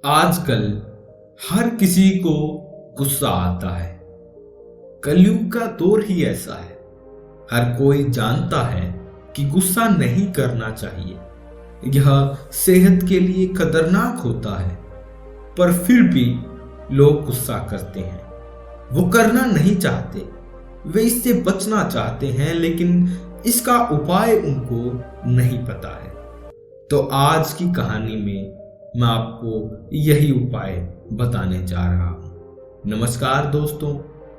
आजकल हर किसी को गुस्सा आता है। कलयुग का दौर ही ऐसा है। हर कोई जानता है कि गुस्सा नहीं करना चाहिए, यह सेहत के लिए खतरनाक होता है। पर फिर भी लोग गुस्सा करते हैं। वो करना नहीं चाहते, वे इससे बचना चाहते हैं, लेकिन इसका उपाय उनको नहीं पता है। तो आज की कहानी में मैं आपको यही उपाय बताने जा रहा हूं। नमस्कार दोस्तों,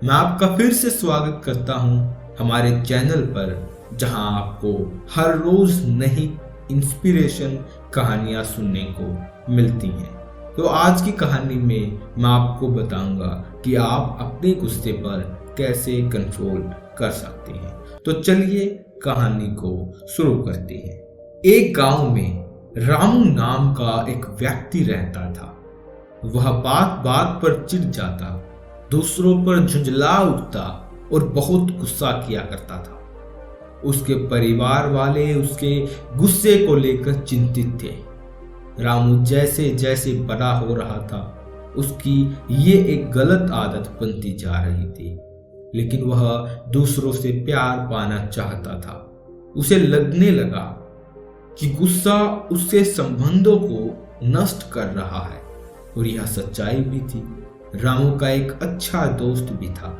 मैं आपका फिर से स्वागत करता हूं हमारे चैनल पर, जहां आपको हर रोज नई इंस्पिरेशन कहानियां सुनने को मिलती हैं। तो आज की कहानी में मैं आपको बताऊंगा कि आप अपने गुस्से पर कैसे कंट्रोल कर सकते हैं। तो चलिए कहानी को शुरू करते हैं। एक गांव में रामू नाम का एक व्यक्ति रहता था। वह बात बात पर चिढ़ जाता, दूसरों पर झुंझला उठता और बहुत गुस्सा किया करता था। उसके परिवार वाले उसके गुस्से को लेकर चिंतित थे। रामू जैसे जैसे बड़ा हो रहा था, उसकी ये एक गलत आदत बनती जा रही थी। लेकिन वह दूसरों से प्यार पाना चाहता था। उसे लगने लगा कि गुस्सा उसके संबंधों को नष्ट कर रहा है, और यह सच्चाई भी थी। रामू का एक अच्छा दोस्त भी था।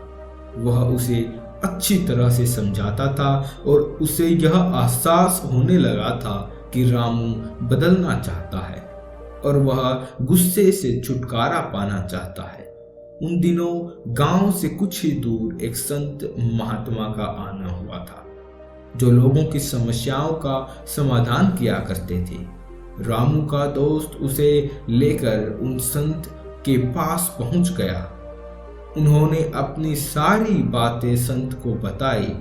वह उसे अच्छी तरह से समझाता था और उसे यह एहसास होने लगा था कि रामू बदलना चाहता है और वह गुस्से से छुटकारा पाना चाहता है। उन दिनों गांव से कुछ ही दूर एक संत महात्मा का आना हुआ था, जो लोगों की समस्याओं का समाधान किया करते थे। रामू का दोस्त उसे लेकर उन संत के पास पहुंच गया। उन्होंने अपनी सारी बातें संत को बताई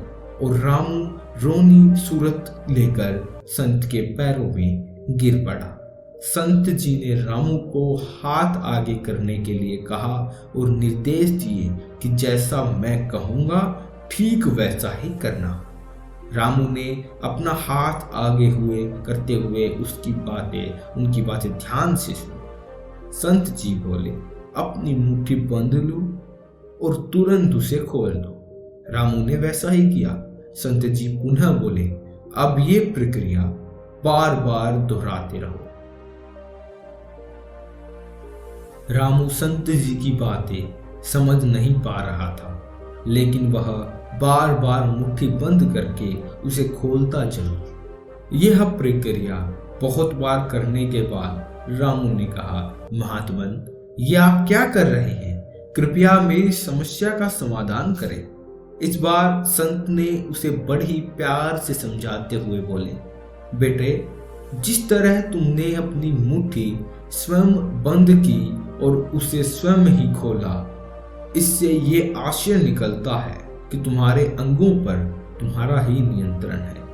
और रामू रोनी सूरत लेकर संत के पैरों में गिर पड़ा। संत जी ने रामू को हाथ आगे करने के लिए कहा और निर्देश दिए कि जैसा मैं कहूंगा ठीक वैसा ही करना। रामू ने अपना हाथ आगे हुए करते हुए उनकी बातें ध्यान से सुनी। संत जी बोले, अपनी मुट्ठी बंद लो और तुरंत उसे खोल दो। रामू ने वैसा ही किया। संत जी पुनः बोले, अब ये प्रक्रिया बार बार दोहराते रहो। रामू संत जी की बातें समझ नहीं पा रहा था, लेकिन वह बार बार मुट्ठी बंद करके उसे खोलता जरूर। यह प्रक्रिया बहुत बार करने के बाद रामू ने कहा, महात्मन, ये आप क्या कर रहे हैं? कृपया मेरी समस्या का समाधान करें। इस बार संत ने उसे बड़ी प्यार से समझाते हुए बोले, बेटे, जिस तरह तुमने अपनी मुट्ठी स्वयं बंद की और उसे स्वयं ही खोला, इससे ये आशय निकलता है कि तुम्हारे अंगों पर तुम्हारा ही नियंत्रण है।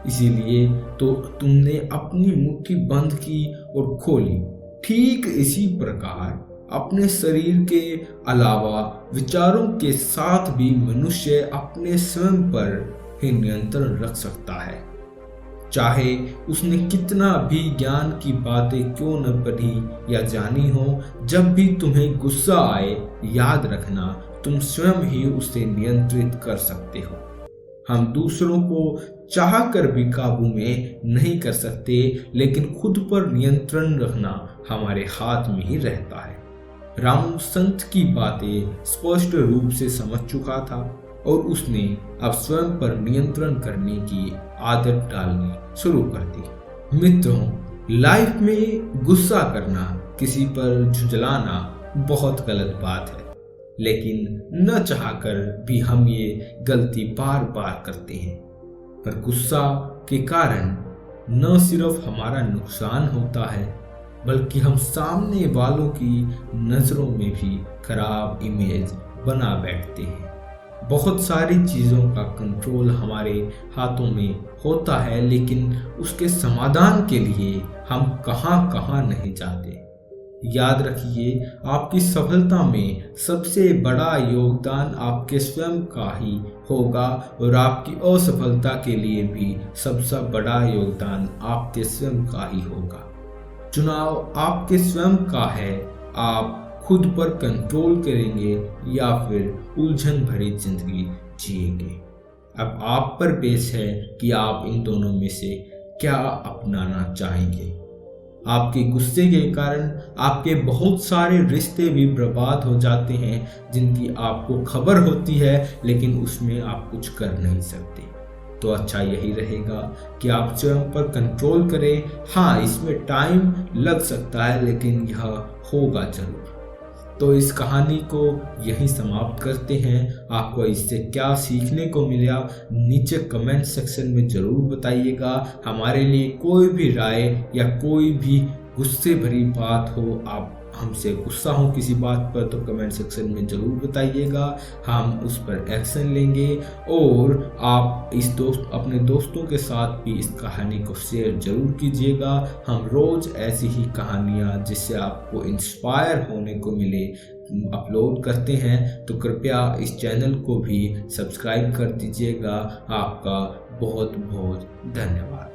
इसीलिए तो तुमने अपनी मुट्ठी बंद की और खोली। ठीक इसी प्रकार अपने शरीर के अलावा विचारों के साथ भी मनुष्य अपने स्वयं पर ही नियंत्रण रख सकता है। चाहे उसने कितना भी ज्ञान की बातें क्यों न पढ़ी या जानी हो, जब भी तुम्हें गुस्सा आए, याद रखना तुम स्वयं ही उसे नियंत्रित कर सकते हो। हम दूसरों को चाहकर भी काबू में नहीं कर सकते, लेकिन खुद पर नियंत्रण रखना हमारे हाथ में ही रहता है। रामू संत की बातें स्पष्ट रूप से समझ चुका था और उसने अब स्वयं पर नियंत्रण करने की आदत डालनी शुरू कर दी। मित्रों, लाइफ में गुस्सा करना, किसी पर झुंझलाना बहुत गलत बात है, लेकिन न चाहकर भी हम ये गलती बार बार करते हैं। पर गुस्सा के कारण न सिर्फ हमारा नुकसान होता है, बल्कि हम सामने वालों की नजरों में भी खराब इमेज बना बैठते हैं। बहुत सारी चीज़ों का कंट्रोल हमारे हाथों में होता है, लेकिन उसके समाधान के लिए हम कहां कहां नहीं जाते। याद रखिए, आपकी सफलता में सबसे बड़ा योगदान आपके स्वयं का ही होगा और आपकी असफलता के लिए भी सबसे बड़ा योगदान आपके स्वयं का ही होगा। चुनाव आपके स्वयं का है। आप खुद पर कंट्रोल करेंगे या फिर उलझन भरी जिंदगी जिएंगे। अब आप पर पेश है कि आप इन दोनों में से क्या अपनाना चाहेंगे। आपके गुस्से के कारण आपके बहुत सारे रिश्ते भी बर्बाद हो जाते हैं, जिनकी आपको खबर होती है लेकिन उसमें आप कुछ कर नहीं सकते। तो अच्छा यही रहेगा कि आप स्वयं पर कंट्रोल करें। हाँ, इसमें टाइम लग सकता है लेकिन यह होगा जरूर। तो इस कहानी को यहीं समाप्त करते हैं। आपको इससे क्या सीखने को मिला नीचे कमेंट सेक्शन में ज़रूर बताइएगा। हमारे लिए कोई भी राय या कोई भी गुस्से भरी बात हो, आप हमसे गुस्सा हो किसी बात पर, तो कमेंट सेक्शन में ज़रूर बताइएगा। हम उस पर एक्शन लेंगे। और आप अपने दोस्तों के साथ भी इस कहानी को शेयर ज़रूर कीजिएगा। हम रोज़ ऐसी ही कहानियाँ जिससे आपको इंस्पायर होने को मिले अपलोड करते हैं, तो कृपया इस चैनल को भी सब्सक्राइब कर दीजिएगा। आपका बहुत बहुत धन्यवाद।